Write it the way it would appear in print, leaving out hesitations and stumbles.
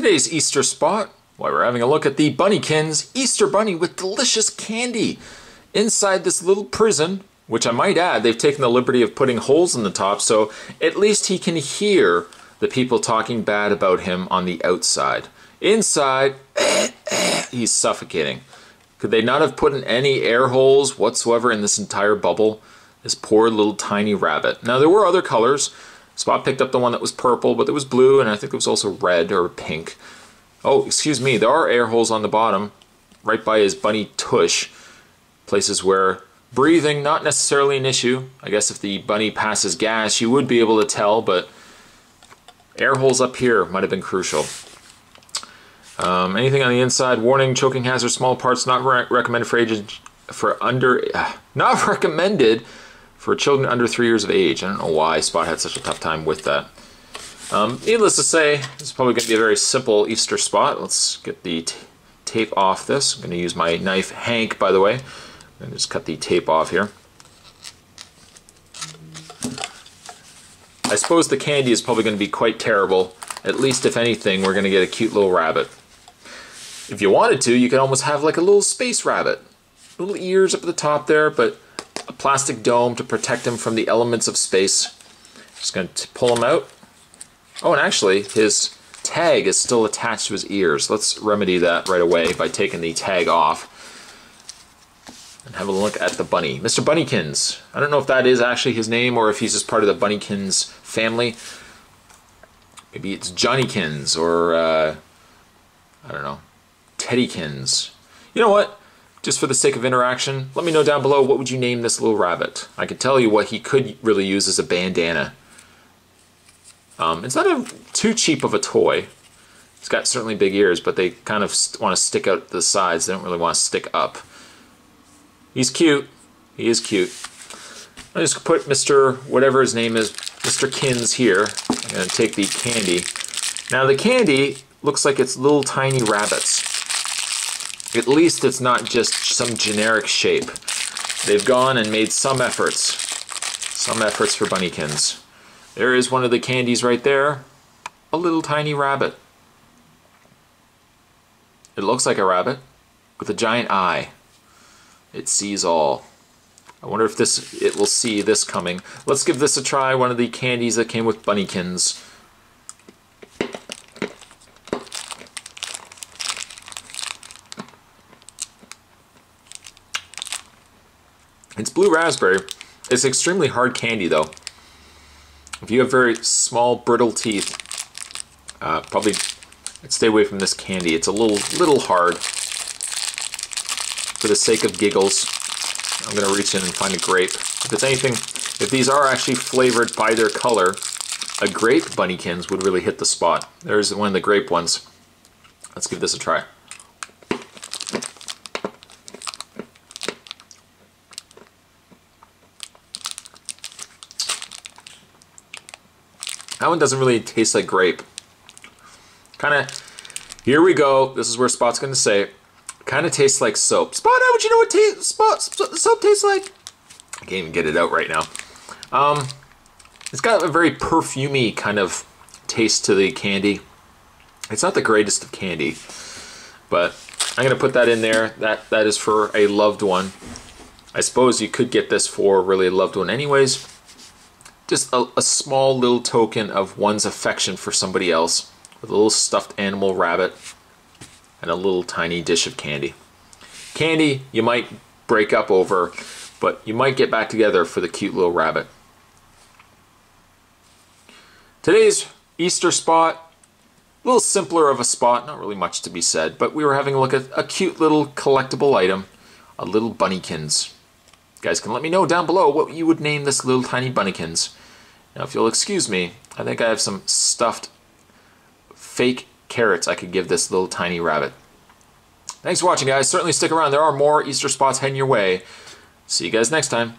Today's Easter spot, well, we're having a look at the Bunnykins Easter Bunny with delicious candy inside this little prison, which I might add, they've taken the liberty of putting holes in the top so at least he can hear the people talking bad about him on the outside. Inside, he's suffocating. Could they not have put in any air holes whatsoever in this entire bubble? This poor little tiny rabbit. Now there were other colors. Spot picked up the one that was purple, but there was blue, and I think there was also red or pink. Oh, excuse me, there are air holes on the bottom, right by his bunny tush. Places where breathing, not necessarily an issue. I guess if the bunny passes gas, you would be able to tell, but air holes up here might have been crucial. Anything on the inside? Warning: choking hazard, small parts, not recommended for ages, not recommended for children under 3 years of age. I don't know why Spot had such a tough time with that. Needless to say, this is probably going to be a very simple Easter spot. Let's get the tape off this. I'm going to use my knife, Hank, by the way, and just cut the tape off here. I suppose the candy is probably going to be quite terrible. At least, if anything, we're going to get a cute little rabbit. If you wanted to, you could almost have like a little space rabbit. Little ears up at the top there, but a plastic dome to protect him from the elements of space. Just going to pull him out. Oh, and actually, his tag is still attached to his ears. Let's remedy that right away by taking the tag off. And have a look at the bunny. Mr. Bunnykins. I don't know if that is actually his name or if he's just part of the Bunnykins family. Maybe it's Johnnykins or, I don't know, Teddykins. You know what? Just for the sake of interaction, let me know down below, what would you name this little rabbit? I can tell you what he could really use as a bandana. It's not too cheap of a toy. It's got certainly big ears, but they kind of want to stick out the sides. They don't really want to stick up. He's cute. He is cute. I just put Mr. whatever his name is, Mr. Kins here. I'm going to take the candy. Now the candy looks like it's little tiny rabbits. At least it's not just some generic shape. They've gone and made some efforts. Some efforts for Bunnykins. There is one of the candies right there. A little tiny rabbit. It looks like a rabbit with a giant eye. It sees all. I wonder if it will see this coming. Let's give this a try. One of the candies that came with Bunnykins. It's blue raspberry. It's extremely hard candy though. If you have very small, brittle teeth, probably stay away from this candy. It's a little hard. For the sake of giggles, I'm going to reach in and find a grape. If it's anything, if these are actually flavored by their color, a grape Bunnykins would really hit the spot. There's one of the grape ones. Let's give this a try. That one doesn't really taste like grape. Kind of, here we go. This is where Spot's going to say, kind of tastes like soap. Spot, how would you know what soap tastes like? I can't even get it out right now. It's got a very perfumey kind of taste to the candy. It's not the greatest of candy, but I'm going to put that in there. That is for a loved one. I suppose you could get this for really a loved one anyways. Just a small little token of one's affection for somebody else with a little stuffed animal rabbit and a little tiny dish of candy. Candy you might break up over, but you might get back together for the cute little rabbit. Today's Easter spot, a little simpler of a spot, not really much to be said, but we were having a look at a cute little collectible item, a little Bunnykins. You guys can let me know down below what you would name this little tiny Bunnykins. Now if you'll excuse me, I think I have some stuffed fake carrots I could give this little tiny rabbit. Thanks for watching, guys. Certainly stick around. There are more Easter spots heading your way. See you guys next time.